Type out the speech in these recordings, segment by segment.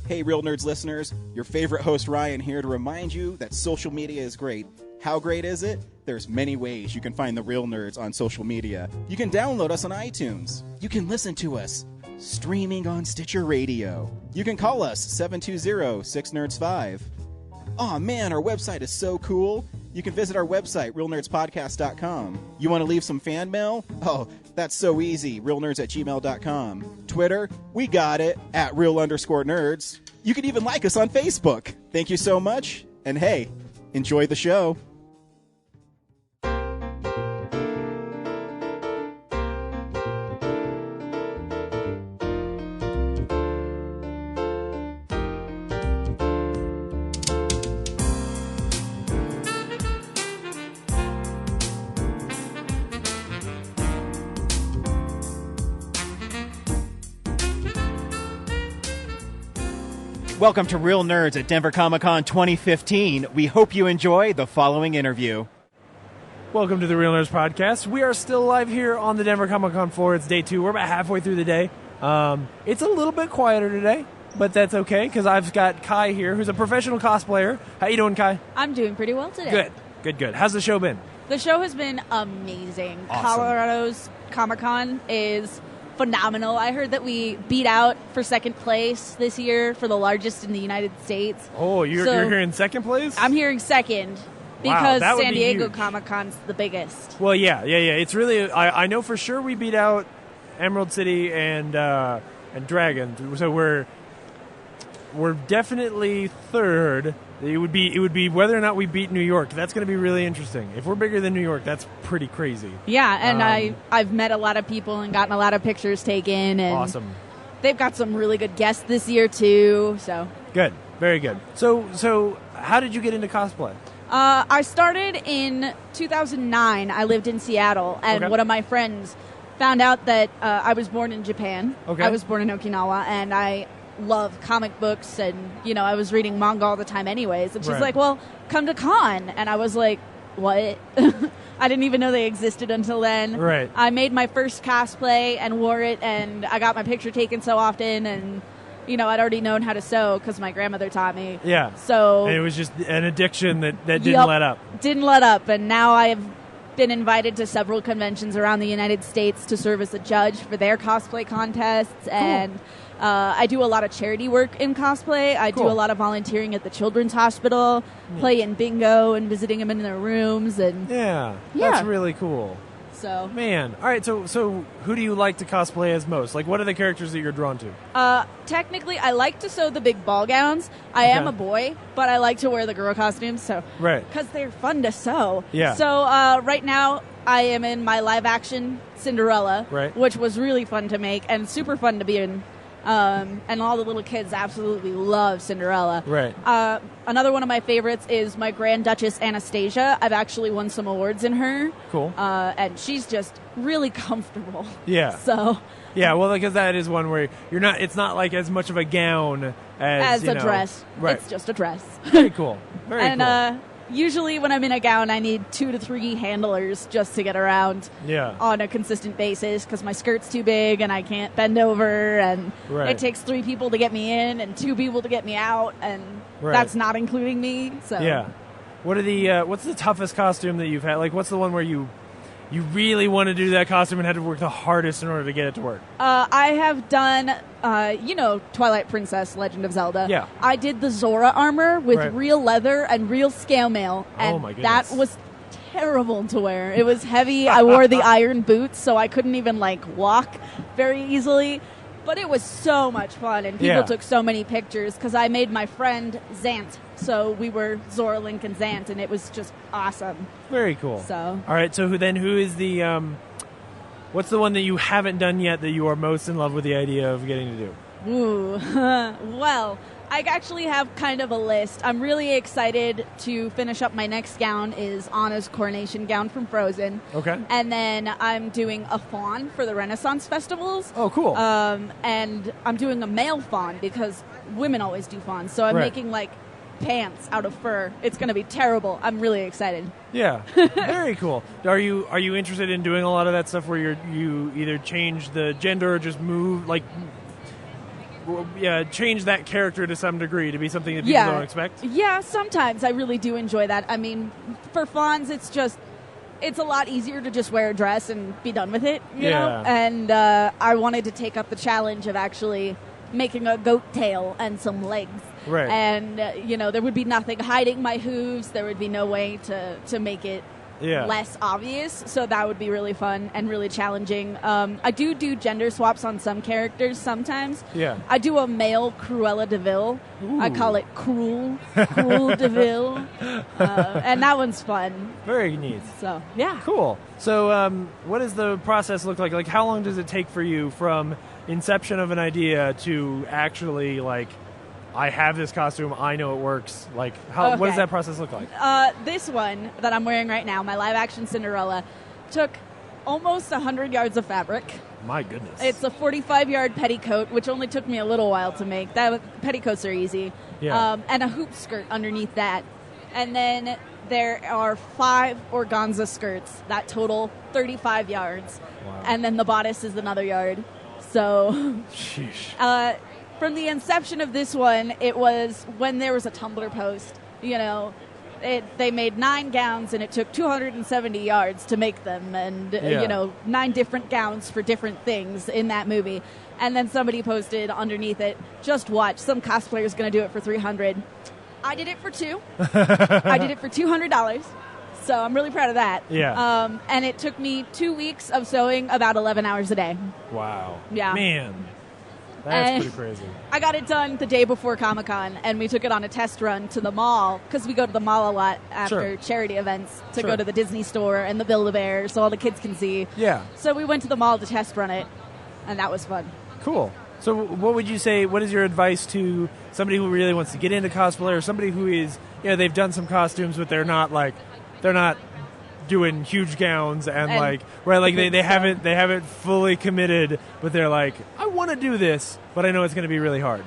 Hey, Real Nerds listeners, your favorite host Ryan here to remind you that social media is great. How great is it? There's many ways you can find the Real Nerds on social media. You can download us on iTunes. You can listen to us streaming on Stitcher Radio. You can call us 720-6nerds5. Aw man, our website is so cool. You can visit our website, realnerdspodcast.com. You want to leave some fan mail? Oh, that's so easy, realnerds@gmail.com. Twitter, we got it, @real_nerds. You can even like us on Facebook. Thank you so much, and hey, enjoy the show. Welcome to Real Nerds at Denver Comic-Con 2015. We hope you enjoy the following interview. Welcome to the Real Nerds Podcast. We are still live here on the Denver Comic-Con floor. It's day 2. We're about halfway through the day. It's a little bit quieter today, but that's okay because I've got Kaai here, who's a professional cosplayer. How you doing, Kaai? I'm doing pretty well today. Good. How's the show been? The show has been amazing. Awesome. Colorado's Comic-Con is phenomenal. I heard that we beat out for second place this year for the largest in the United States. Oh, you're here in second place? I'm hearing second Wow, because that would San be Diego huge. Comic-Con's the biggest. Well, yeah. It's really, I know for sure we beat out Emerald City and Dragon, so we're definitely third. It would be whether or not we beat New York. That's going to be really interesting. If we're bigger than New York, that's pretty crazy. Yeah, and I've met a lot of people and gotten a lot of pictures taken. And Awesome. They've got some really good guests this year too. So Good, very good. So how did you get into cosplay? I started in 2009. I lived in Seattle, and Okay. one of my friends found out that I was born in Japan. Okay. I was born in Okinawa, and I love comic books, and I was reading manga all the time anyways. And she's Right. like, well, come to con. And I was like, what? I didn't even know they existed until then. Right. I made my first cosplay and wore it, and I got my picture taken so often, and I'd already known how to sew because my grandmother taught me. Yeah. So And it was just an addiction that didn't Yup. let up. Didn't let up, and now I have been invited to several conventions around the United States to serve as a judge for their cosplay contests, and I do a lot of charity work in cosplay. I do Cool. a lot of volunteering at the Children's Hospital, play in bingo and visiting them in their rooms, and Yeah. Yeah. That's really cool. so Man. All right, so who do you like to cosplay as most? Like, what are the characters that you're drawn to? technically I like to sew the big ball gowns. I am Okay. a boy, but I like to wear the girl costumes, so Right. because they're fun to sew. Yeah. So right now I am in my live action Cinderella, Right. which was really fun to make and super fun to be in. And all the little kids absolutely love Cinderella. Right. Another one of my favorites is my Grand Duchess Anastasia. I've actually won some awards in her. Cool. And she's just really comfortable. Yeah. So Yeah, well, because that is one where you're not. It's not like as much of a gown as a dress. Right. It's just a dress. Very cool. Very and cool. Usually when I'm in a gown, I need 2 to 3 handlers just to get around Yeah. on a consistent basis because my skirt's too big and I can't bend over, and Right. it takes 3 people to get me in and 2 people to get me out, and Right. that's not including me. So Yeah. What are the? What's the toughest costume that you've had? Like, what's the one where you really want to do that costume and had to work the hardest in order to get it to work? I have done, Twilight Princess, Legend of Zelda. Yeah. I did the Zora armor with Right. real leather and real scale mail, and Oh, my goodness. that was terrible to wear. It was heavy. I wore the iron boots, so I couldn't even walk very easily. But it was so much fun, and people Yeah. took so many pictures because I made my friend Zant. So we were Zora, Link, and Zant, and it was just awesome. Very cool. So All right. So who is the? What's the one that you haven't done yet that you are most in love with the idea of getting to do? Ooh. Well, I actually have kind of a list. I'm really excited to finish up my next gown is Anna's coronation gown from Frozen. Okay. And then I'm doing a fawn for the Renaissance festivals. Oh, cool. And I'm doing a male fawn because women always do fawns. So I'm Right. making pants out of fur. It's going to be terrible. I'm really excited. Yeah, very cool. Are you interested in doing a lot of that stuff where you either change the gender or just move change that character to some degree to be something that people don't expect? Yeah, sometimes I really do enjoy that. I mean, for fawns, it's a lot easier to just wear a dress and be done with it, you know? And I wanted to take up the challenge of actually making a goat tail and some legs. Right. And, there would be nothing hiding my hooves. There would be no way to make it less obvious. So that would be really fun and really challenging. I do gender swaps on some characters sometimes. Yeah. I do a male Cruella de Vil. Ooh. I call it Cruel de Vil. And that one's fun. Very neat. So, yeah. Cool. So what does the process look like? Like, how long does it take for you from inception of an idea to actually, like, I have this costume, I know it works. Like, what does that process look like? This one that I'm wearing right now, my live-action Cinderella, took almost 100 yards of fabric. My goodness. It's a 45-yard petticoat, which only took me a little while to make. Petticoats are easy. Yeah. And a hoop skirt underneath that. And then there are 5 organza skirts that total 35 yards. Wow. And then the bodice is another yard. So... Sheesh. From the inception of this one, it was when there was a Tumblr post. They made 9 gowns, and it took 270 yards to make them, and 9 different gowns for different things in that movie. And then somebody posted underneath it, "Just watch, some cosplayer's going to do it for $300." I did it for 2. I did it for $200. So I'm really proud of that. Yeah. And it took me 2 weeks of sewing, about 11 hours a day. Wow. Yeah. Man. That's pretty crazy. I got it done the day before Comic-Con, and we took it on a test run to the mall, because we go to the mall a lot after charity events to go to the Disney store and the Build-A-Bear so all the kids can see. Yeah. So we went to the mall to test run it, and that was fun. Cool. So what would you say, what is your advice to somebody who really wants to get into cosplay, or somebody who is, they've done some costumes, but they're not doing huge gowns and they haven't fully committed, but they're like, I want to do this, but I know it's going to be really hard.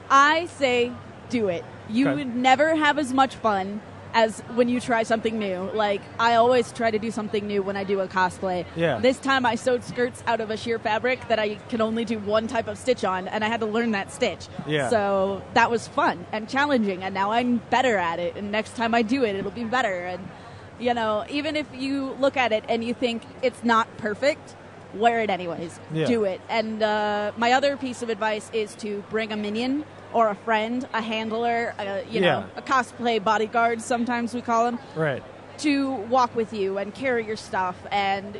I say do it. You would never have as much fun as when you try something new. Like, I always try to do something new when I do a cosplay. Yeah. This time I sewed skirts out of a sheer fabric that I can only do one type of stitch on, and I had to learn that stitch. Yeah. So that was fun and challenging, and now I'm better at it, and next time I do it, it'll be better. And even if you look at it and you think it's not perfect, wear it anyways. Yeah. Do it. And my other piece of advice is to bring a minion or a friend, a handler, a cosplay bodyguard, sometimes we call them, right, to walk with you and carry your stuff and,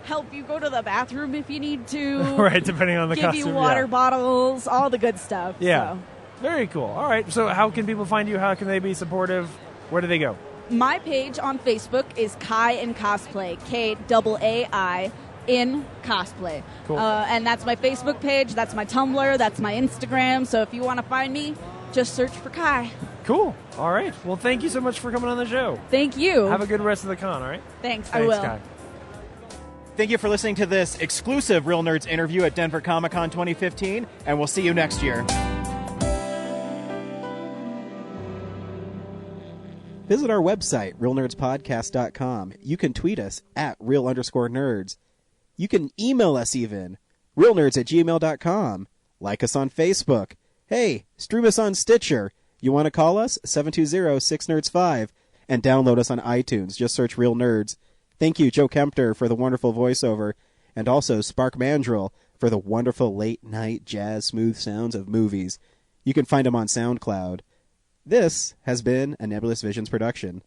help you go to the bathroom if you need to. Right, depending on the give costume. Give you water bottles, all the good stuff. Yeah. So. Very cool. All right. So how can people find you? How can they be supportive? Where do they go? My page on Facebook is Kaai in Cosplay, Kaai in Cosplay. Cool. And that's my Facebook page, that's my Tumblr, that's my Instagram. So if you want to find me, just search for Kaai. Cool. All right. Well, thank you so much for coming on the show. Thank you. Have a good rest of the con, all right? Thanks I will. Kaai. Thank you for listening to this exclusive Real Nerds interview at Denver Comic-Con 2015, and we'll see you next year. Visit our website, realnerdspodcast.com. You can tweet us at real_nerds. You can email us even, realnerds@gmail.com. Like us on Facebook. Hey, stream us on Stitcher. You want to call us? 720-6nerds5. And download us on iTunes. Just search Real Nerds. Thank you, Joe Kempter, for the wonderful voiceover. And also Spark Mandrill for the wonderful late-night jazz smooth sounds of movies. You can find him on SoundCloud. This has been a Nebulous Visions production.